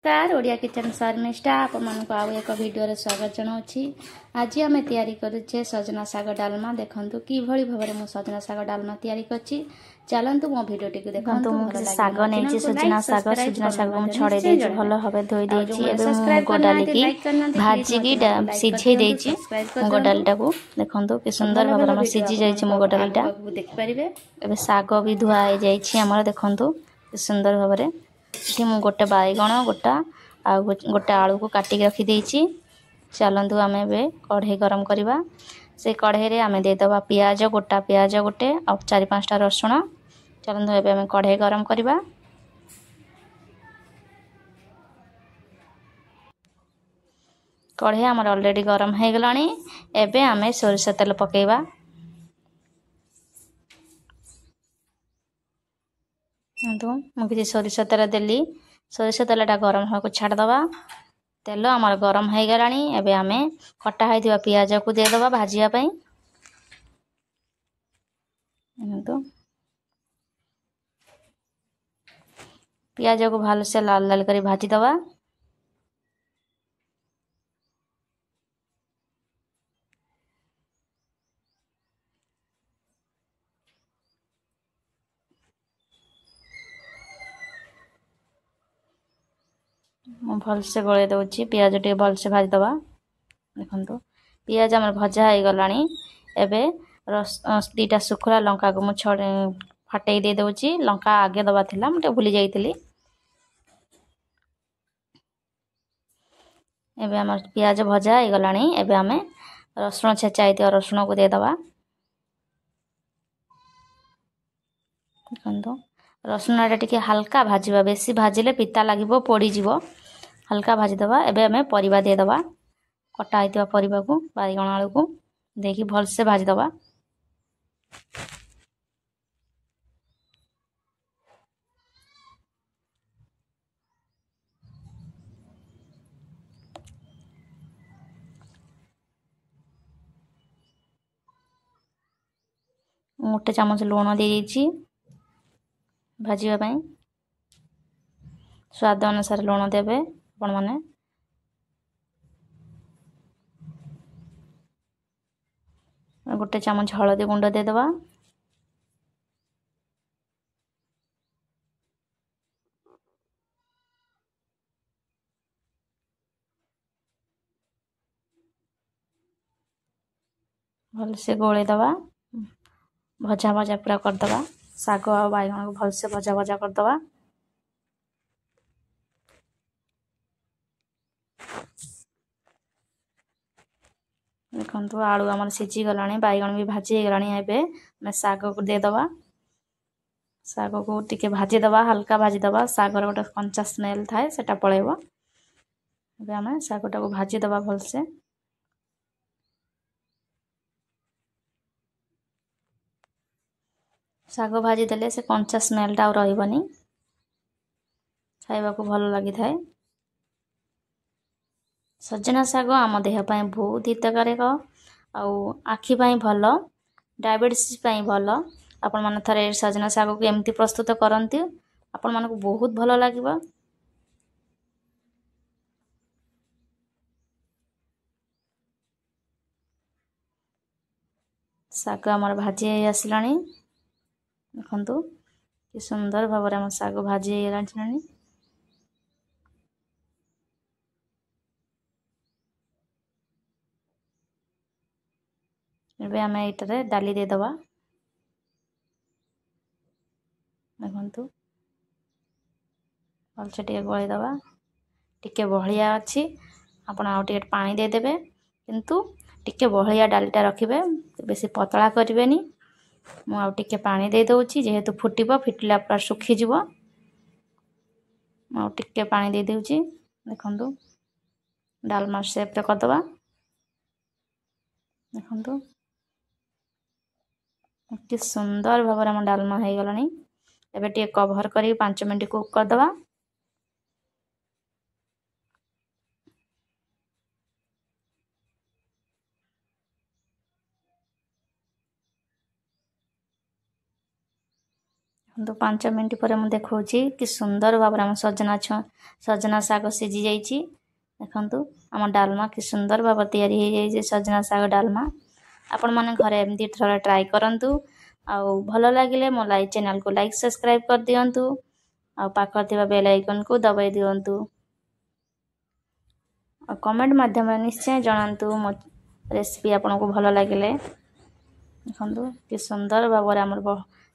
नमस्कार ओडिया किचन शर्मिष्ठा आपको आउ एक भिडियो स्वागत जनाऊँगी। आज आम तैयारी करुचे सजना साग डालमा। देखु कि भाव में सजना साग डालमा तैयारी करछि। चलतु मो भिडियो टी देखु। साग नहीं सजना साग छड़े देछि भल भाबे धोई देछि। एबे मुग डाली की भाजी की सिझे देछि। मुग डालीटा को देखंतु कि सुंदर भाबे हम सिझी जाइछि मुग डालीटा। देख पारिबे एबे साग भी धुआ हो जाइछि हमर। देखंतु कि सुंदर भाबे कि मु गोटे बाईगण गोटे आलू को काटिक रखी देछि। चलतु आम ए कढ़ई गरम करवा। से कढ़ई रे आम देदबा पियाज गोटा पियाज गोटे और 4-5टा रसुण। चलतु एबे आम कढ़ई गरम करवा। कढ़ई आमर ऑलरेडी गरम हो गलानी। एबे आम सोरिष तेल पकेइबा। मुझे सोरिष तेल देली। सोरिष तेलटा गरम होगा छाड़दबा। तेल आमर गरम हो गलानी। एबे आम कटा होइथिबा पियाज को देदबा भाजिया पई। पियाज को भल से लाल लाल कर भाजी दबा। भल से गोले दउची पियाज टे भल से भाजी दबा। देखंतु पियाज हमर भजा हो गलानी। एबे दीटा सुखला लंका को मु फटई दे दउची। लंका आगे दबा थिला मते भूली जाइतिली। एबे हमर पियाज भजा हो गलानी। एबे हमें रसुण छेचाई रसुण को दे दबा। देखंतु रसुण रे टिके हल्का भाजीबा। बेसी भाजिले पिता लागिबो पोड़ी जीवो। हल्का भाजी दबा। एबे हमें परिबा दे दबा। कटा आइतिबा परिबा को बाईगण आलू को देखि भल से भाजी दबा। गोटे चामच लुण दे देछि भाजीबा पई। स्वाद अनुसार लुण देबे आपण माने। गोटे चामच हळदी गुंड दे दबा। भल से गोले दबा। भजा भजा पूरा कर दबा। साग और बाईगण को भल से भजा भजा कर दबा। देखंतु आलू हमर सिझी गलानी। बाईगण भी भाजी गलानी। एबे मैं साग को दे दबा। साग को टिके भाजी दबा। हल्का भाजी दबा। सागर गोटे कंचा स्मेल थाए सेटा पळेबो। एबे हमें सागटा को भाजी दबा भल से। साग भाजी देले से कंचा स्मेलटा रहइबनी। खाइबा को भल लागि थाए। सजना साग आम देह पई बहुत हितकारक आउ आखि पई भल। डायबिटीज पई भल। आपण मन थरे सजना साग को एमती प्रस्तुत करंती। आपण मन को बहुत भल लागिबा। साग हमर भाजी आसलानी। देखंतु कि सुंदर भाव में साग भाजी आसलानी। एबे हमें एटरे डाली दे दबा। देखंतु भल से टिके गोली दबा। टिके बहलिया अछि आपण आउ टिके पानी दे देबे। किंतु टिके बहलिया डालटा रखिबे। बेसी पतला करिवेनी। मु आउ टिके पानी दे दउची जेहेतु फुटिबो। फिटला पर सुखी जीवो। आउ टिके पानी दे देउची। देखंतु डालमा शेप रे कर दबा। देखंतु कि सुंदर भाव में डालमा हो गलानी। एबे टिके कवर करी 5 मिनट कुक कर दबा। तो 5 मिनट पर मुझे देखा कि सुंदर भाव में सजना साग सीझी जाइए। देखु आम डालमा कि सुंदर भाव या सजना साग डालमा आपण मैंने घरे एमती थोड़ा ट्राए करूँ। आउ भल लगे मो चैनल को लाइक सब्सक्राइब कर दिंतु आ पाखर बेल आइकन को दबाई दिंतु और कमेंट माध्यम निश्चय जनातु मो रेसिपी आपन को भल लगे। देखु कि सुंदर भाव आमर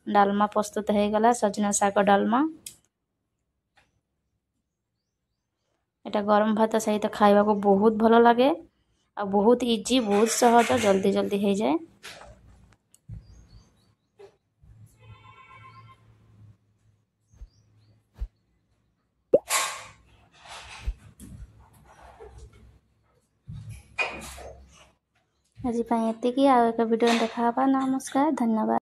डालमा प्रस्तुत हो गला सजना साग डालमा। एटा गरम भात सहित खाइबा को बहुत भल लगे आ बहुत इजी बहुत सहज जल्दी जल्दी हो जाए। आज एतिकी आ एक वीडियो देखा। नमस्कार, धन्यवाद।